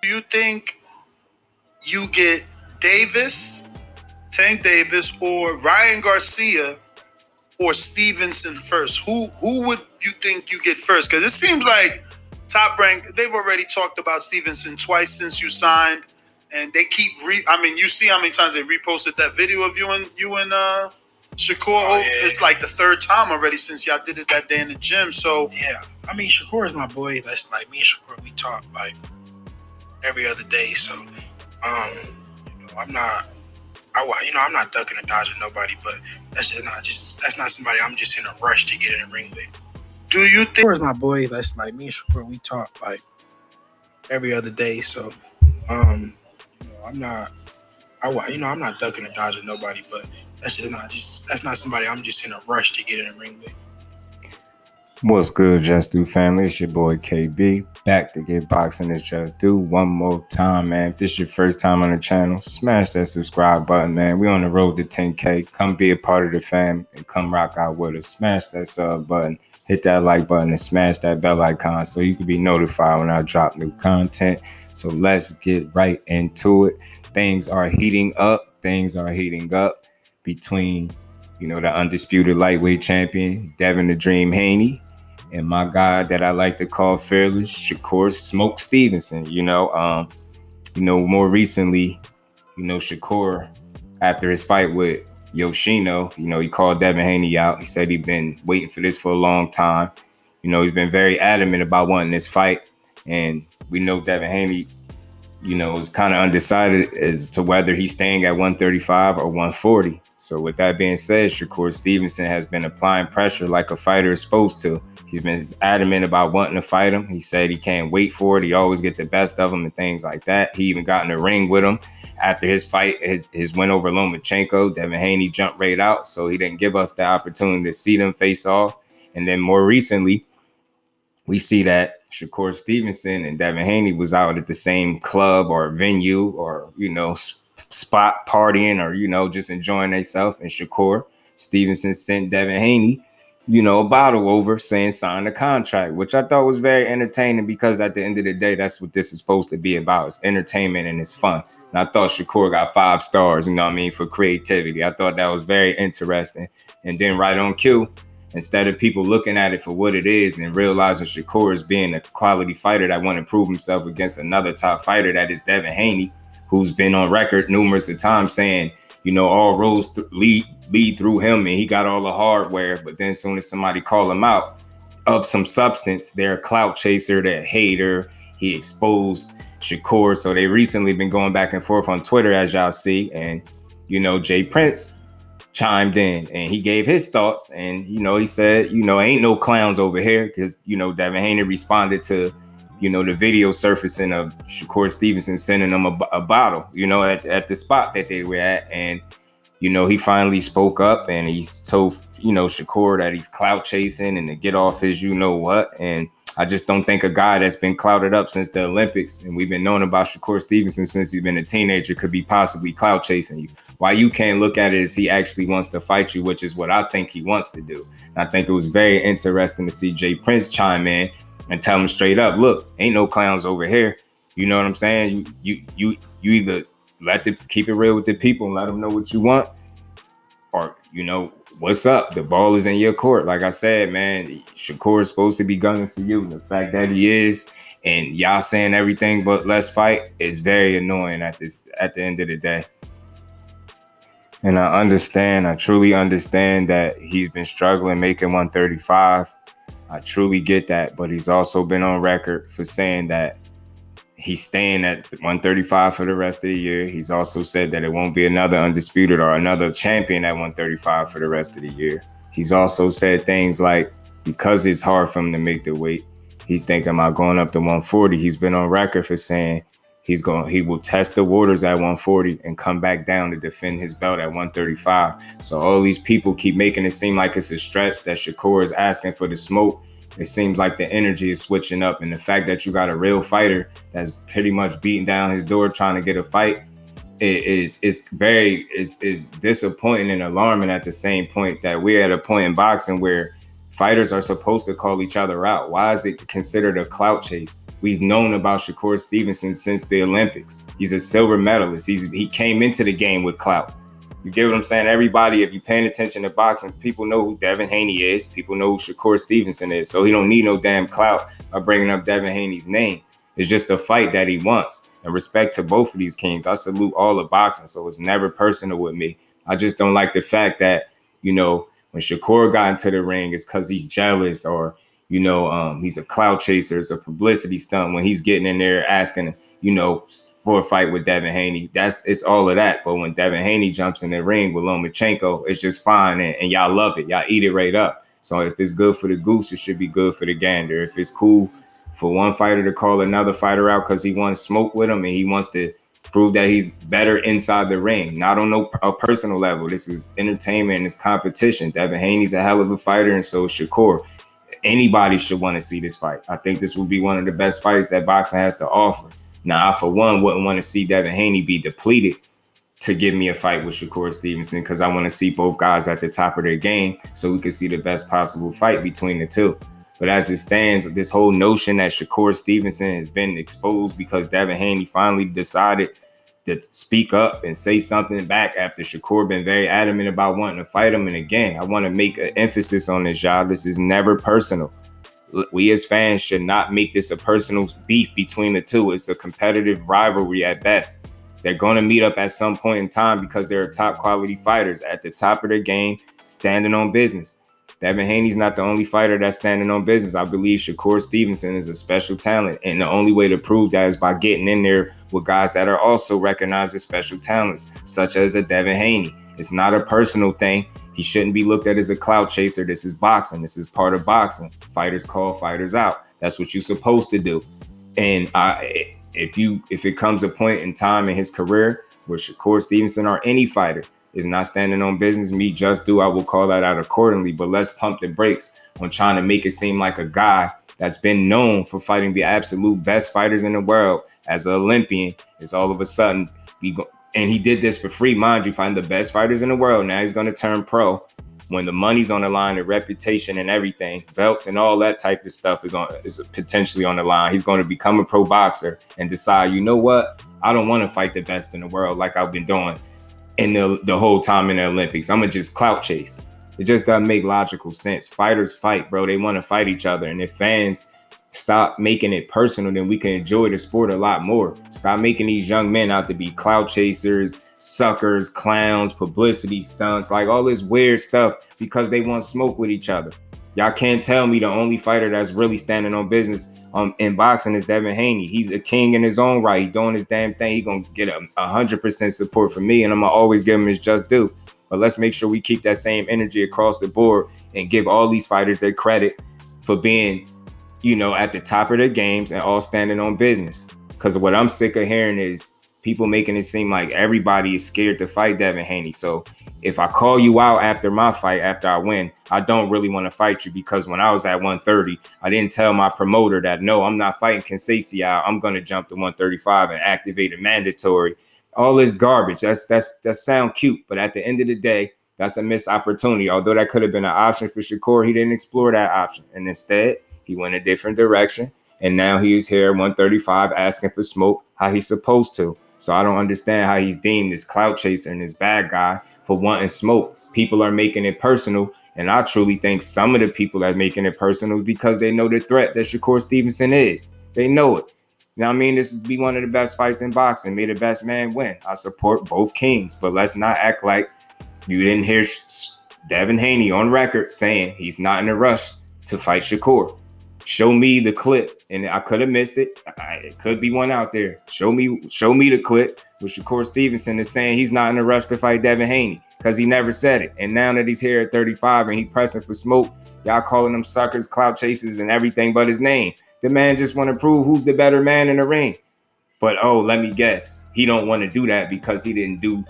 Do you think you get Tank Davis, or Ryan Garcia, or Stevenson first? Who would you think you get first? Because it seems like Top Rank, they've already talked about Stevenson twice since you signed, and they keep you see how many times they reposted that video of you and Shakur. Oh, yeah. It's like the third time already since y'all did it that day in the gym. So yeah, I mean, Shakur is my boy. That's like me and Shakur. We talk like every other day. So, I'm not. I'm not ducking or dodging nobody, but that's not somebody I'm just in a rush to get in the ring with. Do you think Shakur is my boy? That's like me and Shakur. We talk like every other day. So, I'm not. I'm not ducking or dodging nobody, but that's not somebody I'm just in a rush to get in the ring with. What's good, Just Do family? It's your boy KB, back to get boxing is Just Do one more time, man. If this is your first time on the channel, smash that subscribe button, man. We on the road to 10K. Come be a part of the fam and come rock out with us. Smash that sub button, hit that like button, and smash that bell icon so you can be notified when I drop new content. So let's get right into it. Things are heating up between, the undisputed lightweight champion, Devin the Dream Haney, and my guy that I like to call fearless, Shakur Smoke Stevenson. More recently, Shakur, after his fight with Yoshino, he called Devin Haney out. He said he'd been waiting for this for a long time. He's been very adamant about wanting this fight. And we know Devin Haney, is kind of undecided as to whether he's staying at 135 or 140. So with that being said, Shakur Stevenson has been applying pressure like a fighter is supposed to. He's been adamant about wanting to fight him. He said he can't wait for it. He always get the best of him and things like that. He even got in the ring with him after his fight, his win over Lomachenko. Devin Haney jumped right out, so he didn't give us the opportunity to see them face off. And then more recently, we see that Shakur Stevenson and Devin Haney was out at the same club or venue or, spot partying or, just enjoying themselves. And Shakur Stevenson sent Devin Haney, a bottle over saying sign the contract, which I thought was very entertaining because at the end of the day, that's what this is supposed to be about. It's entertainment and it's fun. And I thought Shakur got 5 stars, for creativity. I thought that was very interesting. And then right on cue, instead of people looking at it for what it is and realizing Shakur is being a quality fighter that want to prove himself against another top fighter that is Devin Haney, who's been on record numerous of times saying, all roads lead through him and he got all the hardware. But then as soon as somebody call him out of some substance, they're a clout chaser, they're a hater. He exposed Shakur. So they recently been going back and forth on Twitter, as y'all see. And, Jay Prince chimed in and he gave his thoughts. And, he said, ain't no clowns over here because, Devin Haney responded to, the video surfacing of Shakur Stevenson sending them a bottle, at the spot that they were at. And, he finally spoke up and he's told, Shakur that he's clout chasing and to get off his what. And I just don't think a guy that's been clouted up since the Olympics, and we've been knowing about Shakur Stevenson since he's been a teenager, could be possibly clout chasing you. Why you can't look at it as he actually wants to fight you, which is what I think he wants to do. And I think it was very interesting to see Jay Prince chime in and tell him straight up, look, ain't no clowns over here. You know what I'm saying? You either keep it real with the people and let them know what you want, or, what's up? The ball is in your court. Like I said, man, Shakur is supposed to be gunning for you. The fact that he is, and y'all saying everything but let's fight, is very annoying at the end of the day. And I truly understand that he's been struggling making 135. I truly get that, but he's also been on record for saying that He's staying at 135 for the rest of the year. He's also said that it won't be another undisputed or another champion at 135 for the rest of the year. He's also said things like, because it's hard for him to make the weight, he's thinking about going up to 140. He's been on record for saying he will test the waters at 140 and come back down to defend his belt at 135. So all these people keep making it seem like it's a stretch that Shakur is asking for the smoke. It seems like the energy is switching up, and the fact that you got a real fighter that's pretty much beating down his door trying to get a fight is disappointing and alarming at the same point that we're at a point in boxing where fighters are supposed to call each other out. Why is it considered a clout chase? We've known about Shakur Stevenson since the Olympics. He's a silver medalist. He came into the game with clout. You get what I'm saying? Everybody, if you're paying attention to boxing, people know who Devin Haney is. People know who Shakur Stevenson is. So he don't need no damn clout by bringing up Devin Haney's name. It's just a fight that he wants. And respect to both of these kings. I salute all of boxing, so it's never personal with me. I just don't like the fact that, when Shakur got into the ring, it's because he's jealous or, he's a clout chaser. It's a publicity stunt when he's getting in there asking, for a fight with Devin Haney. It's all of that. But when Devin Haney jumps in the ring with Lomachenko, it's just fine. And y'all love it. Y'all eat it right up. So if it's good for the goose, it should be good for the gander. If it's cool for one fighter to call another fighter out because he wants smoke with him and he wants to prove that he's better inside the ring, not on a personal level. This is entertainment and it's competition. Devin Haney's a hell of a fighter, and so is Shakur. Anybody should want to see this fight. I think this would be one of the best fights that boxing has to offer. Now, I, for one, wouldn't want to see Devin Haney be depleted to give me a fight with Shakur Stevenson because I want to see both guys at the top of their game so we can see the best possible fight between the two. But as it stands, this whole notion that Shakur Stevenson has been exposed because Devin Haney finally decided to speak up and say something back after Shakur been very adamant about wanting to fight him. And again, I want to make an emphasis on this, y'all. This is never personal. We as fans should not make this a personal beef between the two. It's a competitive rivalry at best. They're going to meet up at some point in time because they're top quality fighters at the top of their game, standing on business. Devin Haney's not the only fighter that's standing on business. I believe Shakur Stevenson is a special talent. And the only way to prove that is by getting in there with guys that are also recognized as special talents, such as a Devin Haney. It's not a personal thing. He shouldn't be looked at as a clout chaser. This is boxing. This is part of boxing. Fighters call fighters out. That's what you're supposed to do. And if it comes a point in time in his career where Shakur Stevenson or any fighter is not standing on business, me just do, I will call that out accordingly. But let's pump the brakes on trying to make it seem like a guy that's been known for fighting the absolute best fighters in the world as an Olympian is all of a sudden and he did this for free, mind you, find the best fighters in the world. Now he's going to turn pro when the money's on the line, the reputation and everything, belts and all that type of stuff is potentially on the line. He's going to become a pro boxer and decide, you know what? I don't want to fight the best in the world like I've been doing in the whole time in the Olympics. I'm going to just clout chase. It just doesn't make logical sense. Fighters fight, bro. They want to fight each other. And if fans stop making it personal, then we can enjoy the sport a lot more. Stop making these young men out to be clout chasers, suckers, clowns, publicity stunts, like all this weird stuff because they want smoke with each other. Y'all can't tell me the only fighter that's really standing on business in boxing is Devin Haney. He's a king in his own right. He's doing his damn thing. He's going to get 100% support from me, and I'm going to always give him his just due. But let's make sure we keep that same energy across the board and give all these fighters their credit for being, at the top of their games and all standing on business. Because what I'm sick of hearing is people making it seem like everybody is scared to fight Devin Haney. So if I call you out after my fight, after I win, I don't really want to fight you because when I was at 130, I didn't tell my promoter that, no, I'm not fighting Kinsey out. I'm going to jump to 135 and activate a mandatory. All this garbage. That sound cute. But at the end of the day, that's a missed opportunity. Although that could have been an option for Shakur, he didn't explore that option. And instead, he went a different direction. And now he's here at 135 asking for smoke how he's supposed to. So I don't understand how he's deemed this clout chaser and this bad guy for wanting smoke. People are making it personal. And I truly think some of the people that are making it personal because they know the threat that Shakur Stevenson is. They know it. You know what I mean? This would be one of the best fights in boxing. May the best man win. I support both kings. But let's not act like you didn't hear Devin Haney on record saying he's not in a rush to fight Shakur. Show me the clip, and I could have missed it. It could be one out there. Show me the clip where Shakur Stevenson is saying he's not in a rush to fight Devin Haney because he never said it. And now that he's here at 35 and he pressing for smoke, y'all calling them suckers, clout chasers, and everything but his name. The man just want to prove who's the better man in the ring. But let me guess, he don't want to do that because he didn't do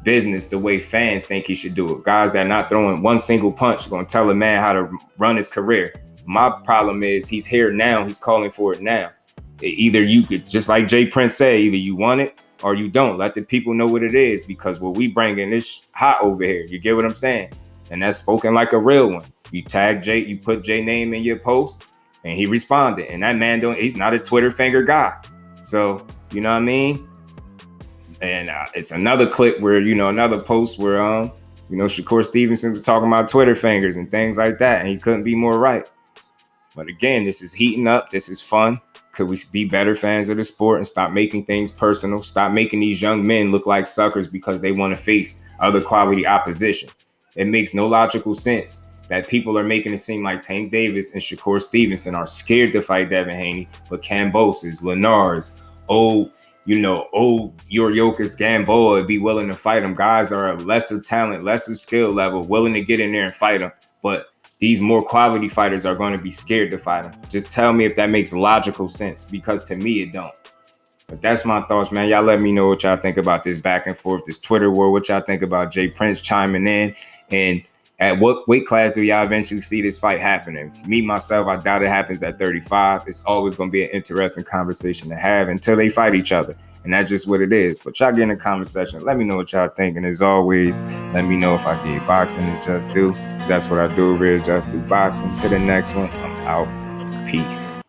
business the way fans think he should do it. Guys that are not throwing one single punch going to tell a man how to run his career. My problem is he's here now. He's calling for it now. Either you could, just like Jay Prince said, either you want it or you don't. Let the people know what it is, because what we bringing is hot over here. You get what I'm saying? And that's spoken like a real one. You tag Jay, you put Jay name in your post, and he responded. And that man he's not a Twitter finger guy. So, you know what I mean? And it's another clip where, another post where, Shakur Stevenson was talking about Twitter fingers and things like that. And he couldn't be more right. But again, this is heating up. This is fun. Could we be better fans of the sport and stop making things personal? Stop making these young men look like suckers because they want to face other quality opposition. It makes no logical sense that people are making it seem like Tank Davis and Shakur Stevenson are scared to fight Devin Haney, but Kambosos, Lenars, Yoriokas, Gamboa would be willing to fight him. Guys are a lesser talent, lesser skill level, willing to get in there and fight him. But these more quality fighters are going to be scared to fight him. Just tell me if that makes logical sense, because to me it don't. But that's my thoughts, man. Y'all let me know what y'all think about this back and forth, this Twitter war, what y'all think about Jay Prince chiming in, and at what weight class do y'all eventually see this fight happening? Me, myself, I doubt it happens at 35. It's always going to be an interesting conversation to have until they fight each other. And that's just what it is. But y'all get in the comment section. Let me know what y'all think. And as always, let me know if I give boxing is just due. So that's what I do over here, just do boxing. To the next one, I'm out. Peace.